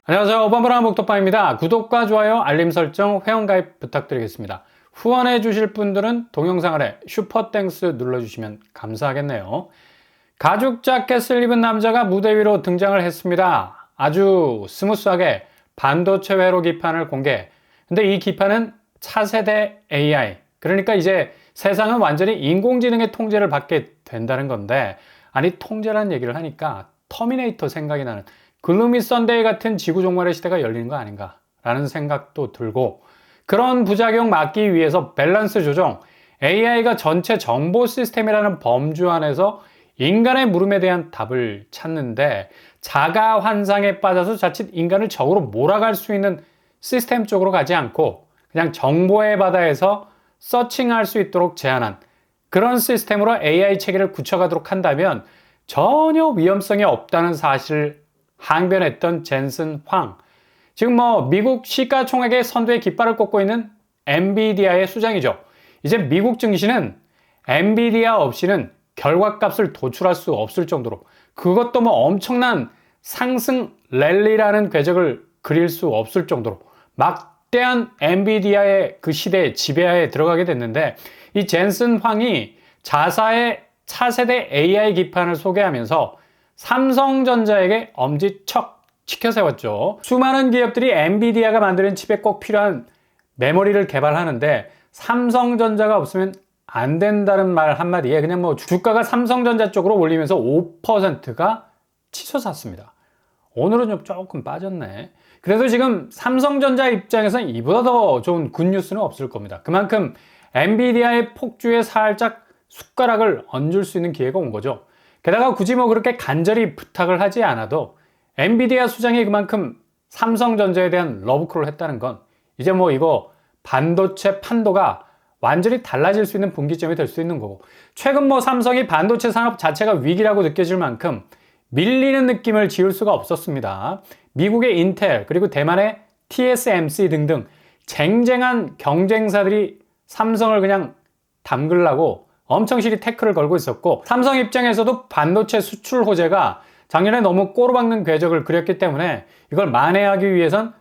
안녕하세요. 오빠브라운 복덕방입니다. 구독과 좋아요, 알림 설정, 회원가입 부탁드리겠습니다. 후원해 주실 분들은 동영상 아래 슈퍼땡스 눌러주시면 감사하겠네요. 가죽 자켓을 입은 남자가 무대 위로 등장을 했습니다. 아주 스무스하게 반도체 회로 기판을 공개. 근데 이 기판은 차세대 AI, 그러니까 이제 세상은 완전히 인공지능의 통제를 받게 된다는 건데, 아니 통제라는 얘기를 하니까 터미네이터 생각이 나는 글루미 썬데이 같은 지구 종말의 시대가 열리는 거 아닌가 라는 생각도 들고, 그런 부작용 막기 위해서 밸런스 조정, AI가 전체 정보 시스템이라는 범주 안에서 인간의 물음에 대한 답을 찾는데, 자가 환상에 빠져서 자칫 인간을 적으로 몰아갈 수 있는 시스템 쪽으로 가지 않고 그냥 정보의 바다에서 서칭할 수 있도록 제한한 그런 시스템으로 AI 체계를 굳혀가도록 한다면 전혀 위험성이 없다는 사실을 항변했던 젠슨 황. 지금 미국 시가총액의 선두에 깃발을 꽂고 있는 엔비디아의 수장이죠. 이제 미국 증시는 엔비디아 없이는 결과값을 도출할 수 없을 정도로, 그것도 엄청난 상승 랠리라는 궤적을 그릴 수 없을 정도로 막대한 엔비디아의 그 시대의 지배하에 들어가게 됐는데, 이 젠슨 황이 자사의 차세대 AI 기판을 소개하면서 삼성전자에게 엄지척 치켜 세웠죠. 수많은 기업들이 엔비디아가 만드는 칩에 꼭 필요한 메모리를 개발하는데 삼성전자가 없으면 안 된다는 말 한마디에 그냥 주가가 삼성전자 쪽으로 올리면서 5%가 치솟았습니다. 오늘은 좀 조금 빠졌네. 그래서 지금 삼성전자 입장에서는 이보다 더 좋은 굿뉴스는 없을 겁니다. 그만큼 엔비디아의 폭주에 살짝 숟가락을 얹을 수 있는 기회가 온 거죠. 게다가 굳이 그렇게 간절히 부탁을 하지 않아도 엔비디아 수장이 그만큼 삼성전자에 대한 러브콜을 했다는 건 이제 이거 반도체 판도가 완전히 달라질 수 있는 분기점이 될 수 있는 거고, 최근 삼성이 반도체 산업 자체가 위기라고 느껴질 만큼 밀리는 느낌을 지울 수가 없었습니다. 미국의 인텔, 그리고 대만의 TSMC 등등 쟁쟁한 경쟁사들이 삼성을 그냥 담그려고 엄청 실히 태클을 걸고 있었고, 삼성 입장에서도 반도체 수출 호재가 작년에 너무 꼬르박는 궤적을 그렸기 때문에 이걸 만회하기 위해선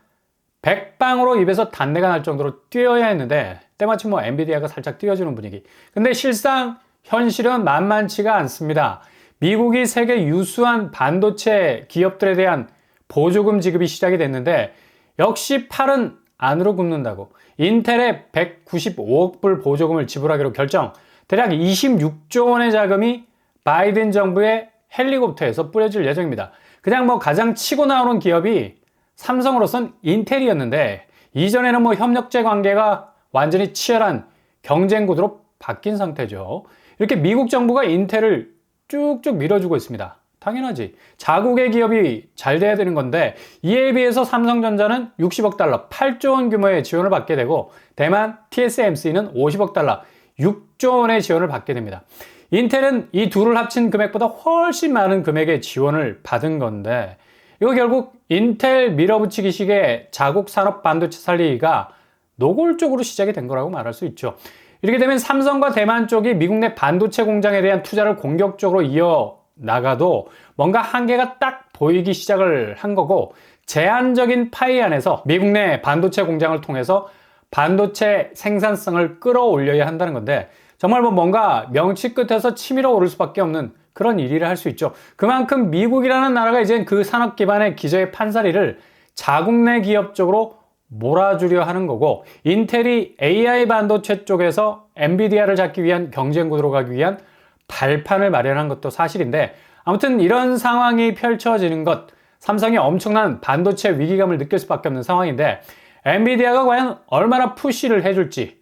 백방으로 입에서 단내가 날 정도로 뛰어야 했는데, 때마침 엔비디아가 살짝 뛰어주는 분위기. 근데 실상 현실은 만만치가 않습니다. 미국이 세계 유수한 반도체 기업들에 대한 보조금 지급이 시작이 됐는데, 역시 팔은 안으로 굽는다고 인텔에 195억 불 보조금을 지불하기로 결정. 대략 26조 원의 자금이 바이든 정부의 헬리콥터에서 뿌려질 예정입니다. 그냥 가장 치고 나오는 기업이 삼성으로선 인텔이었는데, 이전에는 협력제 관계가 완전히 치열한 경쟁 구도로 바뀐 상태죠. 이렇게 미국 정부가 인텔을 쭉쭉 밀어주고 있습니다. 당연하지. 자국의 기업이 잘 돼야 되는 건데, 이에 비해서 삼성전자는 60억 달러, 8조 원 규모의 지원을 받게 되고, 대만 TSMC는 50억 달러, 6조 원의 지원을 받게 됩니다. 인텔은 이 둘을 합친 금액보다 훨씬 많은 금액의 지원을 받은 건데, 이거 결국 인텔 밀어붙이기식의 자국 산업 반도체 살리기가 노골적으로 시작이 된 거라고 말할 수 있죠. 이렇게 되면 삼성과 대만 쪽이 미국 내 반도체 공장에 대한 투자를 공격적으로 이어나가도 뭔가 한계가 딱 보이기 시작을 한 거고, 제한적인 파이 안에서 미국 내 반도체 공장을 통해서 반도체 생산성을 끌어올려야 한다는 건데, 정말 뭔가 명치 끝에서 치밀어 오를 수밖에 없는 그런 일이라 할 수 있죠. 그만큼 미국이라는 나라가 이제 그 산업 기반의 기저의 판사리를 자국 내 기업 쪽으로 몰아주려 하는 거고, 인텔이 AI 반도체 쪽에서 엔비디아를 잡기 위한 경쟁 구도로 가기 위한 발판을 마련한 것도 사실인데, 아무튼 이런 상황이 펼쳐지는 것, 삼성이 엄청난 반도체 위기감을 느낄 수밖에 없는 상황인데, 엔비디아가 과연 얼마나 푸시를 해줄지,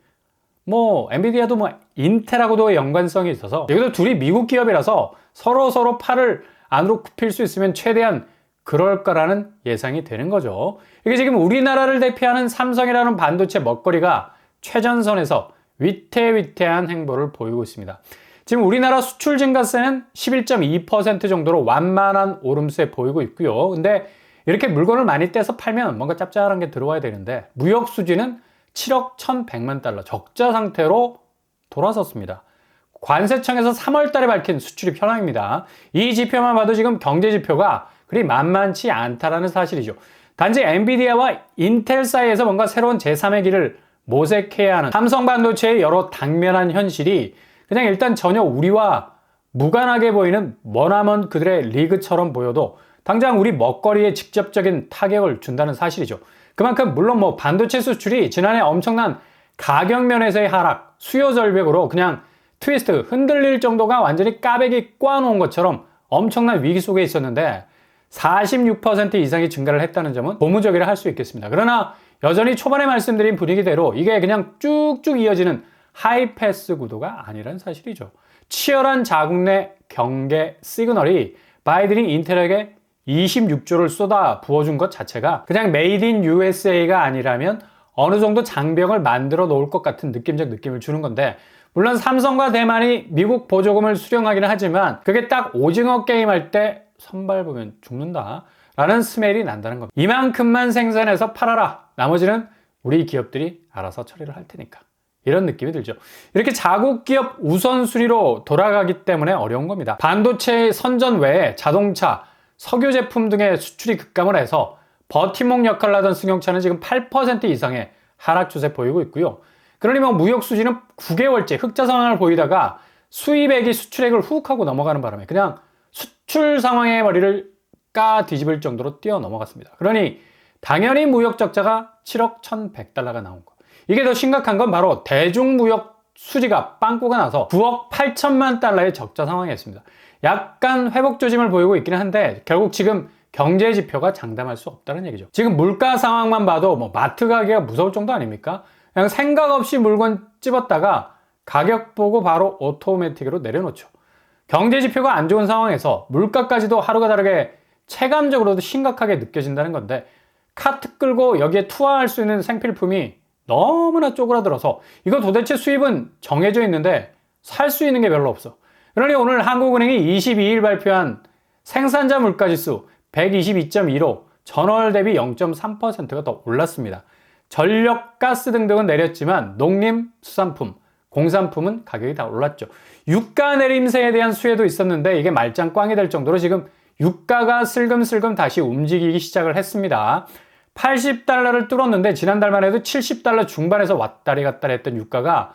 엔비디아도 인텔하고도 연관성이 있어서, 여기도 둘이 미국 기업이라서 서로 팔을 안으로 굽힐 수 있으면 최대한 그럴 거라는 예상이 되는 거죠. 이게 지금 우리나라를 대표하는 삼성이라는 반도체 먹거리가 최전선에서 위태위태한 행보를 보이고 있습니다. 지금 우리나라 수출 증가세는 11.2% 정도로 완만한 오름세 보이고 있고요. 근데 이렇게 물건을 많이 떼서 팔면 뭔가 짭짤한 게 들어와야 되는데, 무역 수지는 7억 1,100만 달러 적자 상태로 돌아섰습니다. 관세청에서 3월 달에 밝힌 수출입 현황입니다. 이 지표만 봐도 지금 경제 지표가 그리 만만치 않다라는 사실이죠. 단지 엔비디아와 인텔 사이에서 뭔가 새로운 제3의 길을 모색해야 하는 삼성 반도체의 여러 당면한 현실이 그냥 일단 전혀 우리와 무관하게 보이는 머나먼 그들의 리그처럼 보여도 당장 우리 먹거리에 직접적인 타격을 준다는 사실이죠. 그만큼 물론 뭐 반도체 수출이 지난해 엄청난 가격 면에서의 하락, 수요 절벽으로 그냥 트위스트 흔들릴 정도가 완전히 까베기 꽈놓은 것처럼 엄청난 위기 속에 있었는데 46% 이상이 증가를 했다는 점은 고무적이라 할 수 있겠습니다. 그러나 여전히 초반에 말씀드린 분위기대로 이게 그냥 쭉쭉 이어지는 하이패스 구도가 아니라는 사실이죠. 치열한 자국 내 경계 시그널이 바이든이 인텔에게 26조를 쏟아 부어준 것 자체가 그냥 메이드 인 USA가 아니라면 어느 정도 장벽을 만들어 놓을 것 같은 느낌적 느낌을 주는 건데, 물론 삼성과 대만이 미국 보조금을 수령하기는 하지만 그게 딱 오징어 게임 할 때 선발 보면 죽는다 라는 스멜이 난다는 겁니다. 이만큼만 생산해서 팔아라, 나머지는 우리 기업들이 알아서 처리를 할 테니까, 이런 느낌이 들죠. 이렇게 자국 기업 우선순위로 돌아가기 때문에 어려운 겁니다. 반도체 선전 외에 자동차, 석유 제품 등의 수출이 급감을 해서 버팀목 역할을 하던 승용차는 지금 8% 이상의 하락 추세 보이고 있고요. 그러니 뭐 무역 수지는 9개월째 흑자 상황을 보이다가 수입액이 수출액을 훅 하고 넘어가는 바람에 그냥 수출 상황의 머리를 까 뒤집을 정도로 뛰어 넘어갔습니다. 그러니 당연히 무역 적자가 7억 1,100달러가 나온 거. 이게 더 심각한 건 바로 대중무역 수지가 빵꾸가 나서 9억 8천만 달러의 적자 상황이었습니다. 약간 회복 조짐을 보이고 있기는 한데 결국 지금 경제 지표가 장담할 수 없다는 얘기죠. 지금 물가 상황만 봐도 뭐 마트 가게가 무서울 정도 아닙니까? 그냥 생각 없이 물건 찝었다가 가격 보고 바로 오토매틱으로 내려놓죠. 경제 지표가 안 좋은 상황에서 물가까지도 하루가 다르게 체감적으로도 심각하게 느껴진다는 건데, 카트 끌고 여기에 투하할 수 있는 생필품이 너무나 쪼그라들어서 이거 도대체 수입은 정해져 있는데 살 수 있는 게 별로 없어. 그러니 오늘 한국은행이 22일 발표한 생산자 물가지수 122.2로 전월 대비 0.3%가 더 올랐습니다. 전력, 가스 등등은 내렸지만 농림수산품, 공산품은 가격이 다 올랐죠. 유가 내림세에 대한 수혜도 있었는데 이게 말짱 꽝이 될 정도로 지금 유가가 슬금슬금 다시 움직이기 시작을 했습니다. 80달러를 뚫었는데 지난달만 해도 70달러 중반에서 왔다리 갔다리 했던 유가가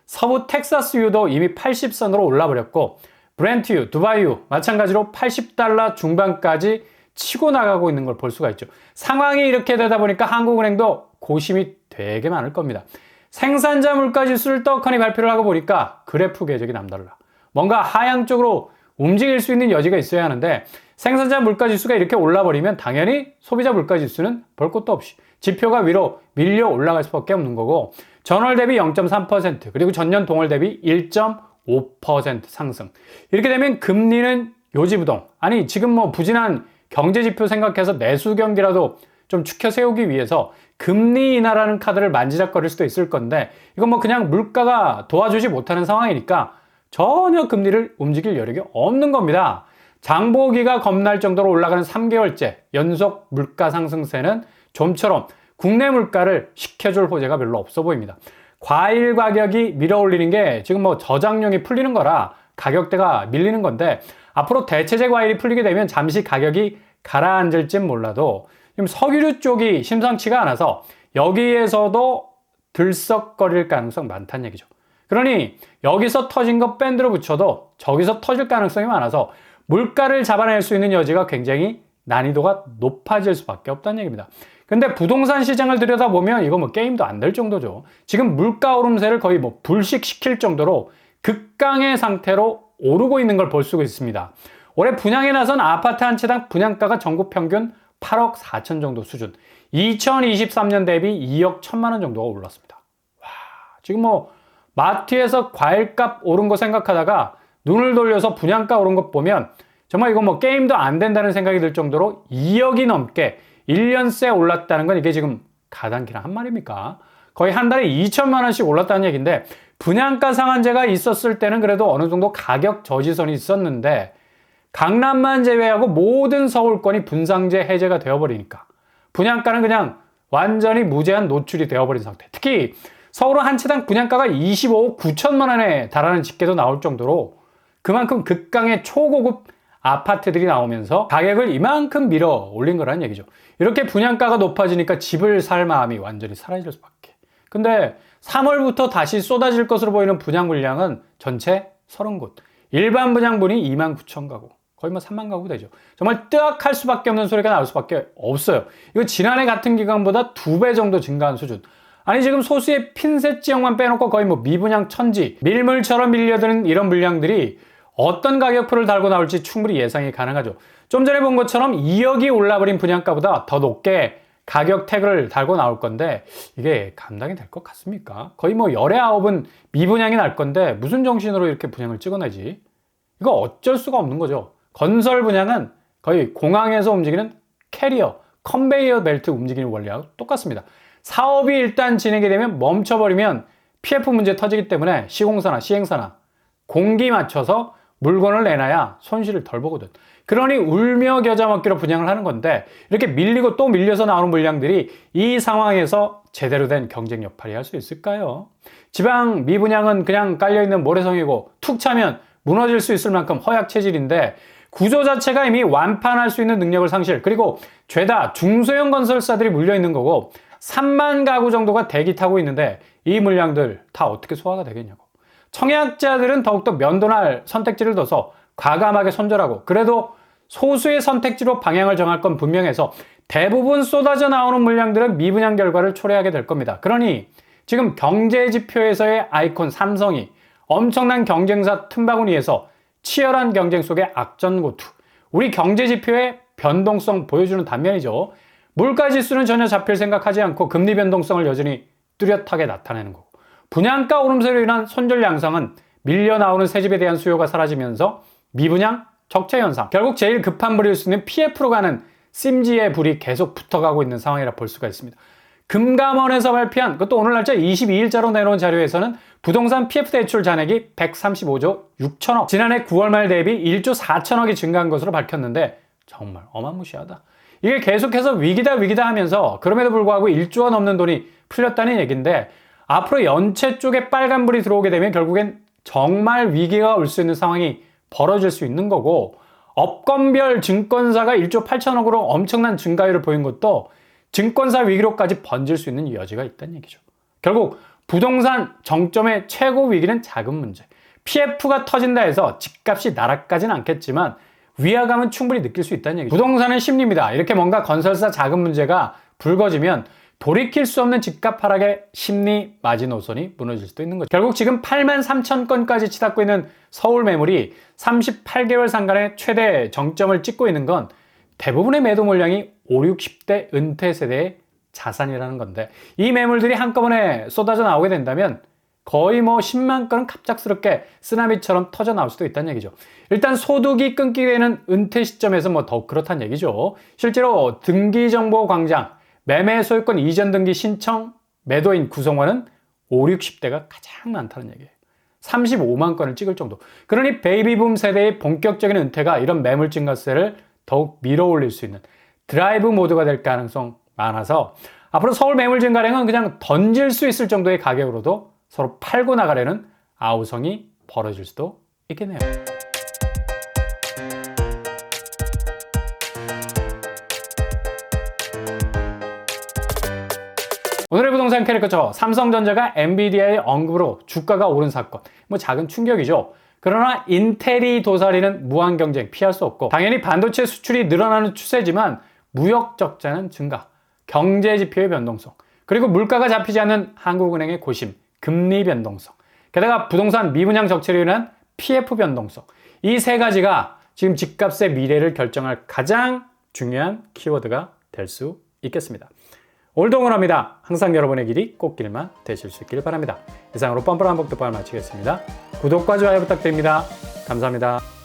서부 텍사스유도 이미 80선으로 올라버렸고, 브렌트유, 두바이유 마찬가지로 80달러 중반까지 치고 나가고 있는 걸 볼 수가 있죠. 상황이 이렇게 되다 보니까 한국은행도 고심이 되게 많을 겁니다. 생산자 물가지수를 떡하니 발표를 하고 보니까 그래프 궤적이 남달라. 뭔가 하향 쪽으로 움직일 수 있는 여지가 있어야 하는데 생산자 물가지수가 이렇게 올라버리면 당연히 소비자 물가지수는 볼 것도 없이 지표가 위로 밀려 올라갈 수밖에 없는 거고, 전월 대비 0.3% 그리고 전년 동월 대비 1.5% 상승. 이렇게 되면 금리는 요지부동, 아니 지금 뭐 부진한 경제지표 생각해서 내수 경기라도 좀 축혀 세우기 위해서 금리 인하라는 카드를 만지작거릴 수도 있을 건데, 이건 뭐 그냥 물가가 도와주지 못하는 상황이니까 전혀 금리를 움직일 여력이 없는 겁니다. 장보기가 겁날 정도로 올라가는 3개월째 연속 물가 상승세는 좀처럼 국내 물가를 식혀줄 호재가 별로 없어 보입니다. 과일 가격이 밀어올리는 게 지금 뭐 저장용이 풀리는 거라 가격대가 밀리는 건데, 앞으로 대체재 과일이 풀리게 되면 잠시 가격이 가라앉을진 몰라도 지금 석유류 쪽이 심상치가 않아서 여기에서도 들썩거릴 가능성 많다는 얘기죠. 그러니 여기서 터진 거 밴드로 붙여도 저기서 터질 가능성이 많아서 물가를 잡아낼 수 있는 여지가 굉장히 난이도가 높아질 수밖에 없다는 얘기입니다. 근데 부동산 시장을 들여다보면 이거 뭐 게임도 안 될 정도죠. 지금 물가 오름세를 거의 뭐 불식시킬 정도로 극강의 상태로 오르고 있는 걸 볼 수가 있습니다. 올해 분양에 나선 아파트 한 채당 분양가가 전국 평균 8억 4천 정도 수준. 2023년 대비 2억 1천만 원 정도가 올랐습니다. 와, 지금 뭐 마트에서 과일값 오른 거 생각하다가 눈을 돌려서 분양가 오른 것 보면 정말 이거 뭐 게임도 안 된다는 생각이 들 정도로 2억이 넘게 1년 새 올랐다는 건 이게 지금 가당키나 한 말입니까? 거의 한 달에 2천만 원씩 올랐다는 얘기인데, 분양가 상한제가 있었을 때는 그래도 어느 정도 가격 저지선이 있었는데 강남만 제외하고 모든 서울권이 분상제 해제가 되어버리니까 분양가는 그냥 완전히 무제한 노출이 되어버린 상태. 특히 서울은 한 채당 분양가가 25억 9천만 원에 달하는 집계도 나올 정도로 그만큼 극강의 초고급 아파트들이 나오면서 가격을 이만큼 밀어 올린 거라는 얘기죠. 이렇게 분양가가 높아지니까 집을 살 마음이 완전히 사라질 수밖에. 근데 3월부터 다시 쏟아질 것으로 보이는 분양 물량은 전체 30곳. 일반 분양분이 29,000가구. 거의 뭐 3만 가구 되죠. 정말 뜨악할 수밖에 없는 소리가 나올 수밖에 없어요. 이거 지난해 같은 기간보다 2배 정도 증가한 수준. 아니 지금 소수의 핀셋 지역만 빼놓고 거의 뭐 미분양 천지, 밀물처럼 밀려드는 이런 물량들이 어떤 가격표를 달고 나올지 충분히 예상이 가능하죠. 좀 전에 본 것처럼 2억이 올라버린 분양가보다 더 높게 가격 태그를 달고 나올 건데 이게 감당이 될 것 같습니까? 거의 뭐 열의 9은 미분양이 날 건데 무슨 정신으로 이렇게 분양을 찍어내지? 이거 어쩔 수가 없는 거죠. 건설 분양은 거의 공항에서 움직이는 캐리어, 컨베이어 벨트 움직이는 원리하고 똑같습니다. 사업이 일단 진행이 되면 멈춰버리면 PF 문제 터지기 때문에 시공사나 시행사나 공기 맞춰서 물건을 내놔야 손실을 덜 보거든. 그러니 울며 겨자 먹기로 분양을 하는 건데 이렇게 밀리고 또 밀려서 나오는 물량들이 이 상황에서 제대로 된 경쟁력 발휘할 수 있을까요? 지방 미분양은 그냥 깔려있는 모래성이고 툭 차면 무너질 수 있을 만큼 허약 체질인데 구조 자체가 이미 완판할 수 있는 능력을 상실, 그리고 죄다 중소형 건설사들이 물려있는 거고 3만 가구 정도가 대기 타고 있는데 이 물량들 다 어떻게 소화가 되겠냐고. 청약자들은 더욱더 면도날 선택지를 둬서 과감하게 손절하고 그래도 소수의 선택지로 방향을 정할 건 분명해서 대부분 쏟아져 나오는 물량들은 미분양 결과를 초래하게 될 겁니다. 그러니 지금 경제지표에서의 아이콘 삼성이 엄청난 경쟁사 틈바구니에서 치열한 경쟁 속의 악전고투, 우리 경제지표의 변동성 보여주는 단면이죠. 물가지수는 전혀 잡힐 생각하지 않고 금리 변동성을 여전히 뚜렷하게 나타내는 거고, 분양가 오름세로 인한 손절 양상은 밀려 나오는 새집에 대한 수요가 사라지면서 미분양 적체 현상, 결국 제일 급한 불일 수 있는 PF로 가는 심지의 불이 계속 붙어가고 있는 상황이라 볼 수가 있습니다. 금감원에서 발표한, 그것도 오늘 날짜 22일자로 내놓은 자료에서는 부동산 PF 대출 잔액이 135조 6천억, 지난해 9월 말 대비 1조 4천억이 증가한 것으로 밝혔는데 정말 어마무시하다. 이게 계속해서 위기다 하면서 그럼에도 불구하고 1조가 넘는 돈이 풀렸다는 얘기인데 앞으로 연체 쪽에 빨간불이 들어오게 되면 결국엔 정말 위기가 올 수 있는 상황이 벌어질 수 있는 거고, 업건별 증권사가 1조 8천억으로 엄청난 증가율을 보인 것도 증권사 위기로까지 번질 수 있는 여지가 있다는 얘기죠. 결국 부동산 정점의 최고 위기는 자금 문제. PF가 터진다 해서 집값이 날아가진 않겠지만 위화감은 충분히 느낄 수 있다는 얘기죠. 부동산은 심리입니다. 이렇게 뭔가 건설사 자금 문제가 불거지면 돌이킬 수 없는 집값 하락의 심리 마지노선이 무너질 수도 있는 거죠. 결국 지금 8만 3천 건까지 치닫고 있는 서울 매물이 38개월 상간의 최대 정점을 찍고 있는 건 대부분의 매도 물량이 5, 60대 은퇴 세대의 자산이라는 건데, 이 매물들이 한꺼번에 쏟아져 나오게 된다면 거의 뭐 10만 건은 갑작스럽게 쓰나미처럼 터져 나올 수도 있다는 얘기죠. 일단 소득이 끊기게 되는 은퇴 시점에서 뭐 더욱 그렇다는 얘기죠. 실제로 등기정보 광장, 매매 소유권 이전 등기 신청 매도인 구성원은 5, 60대가 가장 많다는 얘기예요. 35만 건을 찍을 정도. 그러니 베이비붐 세대의 본격적인 은퇴가 이런 매물 증가세를 더욱 밀어올릴 수 있는 드라이브 모드가 될 가능성 많아서 앞으로 서울 매물 증가량은 그냥 던질 수 있을 정도의 가격으로도 서로 팔고 나가려는 아우성이 벌어질 수도 있겠네요. 오늘의 부동산 캐릭터죠. 삼성전자가 엔비디아의 언급으로 주가가 오른 사건. 뭐 작은 충격이죠. 그러나 인텔이 도사리는 무한 경쟁 피할 수 없고, 당연히 반도체 수출이 늘어나는 추세지만 무역 적자는 증가, 경제 지표의 변동성, 그리고 물가가 잡히지 않는 한국은행의 고심, 금리 변동성, 게다가 부동산 미분양 적체로 인한 PF 변동성, 이 세 가지가 지금 집값의 미래를 결정할 가장 중요한 키워드가 될 수 있겠습니다. 오늘도 응원합니다. 항상 여러분의 길이 꽃길만 되실 수 있길 바랍니다. 이상으로 뻔뻔한 복덕방을 마치겠습니다. 구독과 좋아요 부탁드립니다. 감사합니다.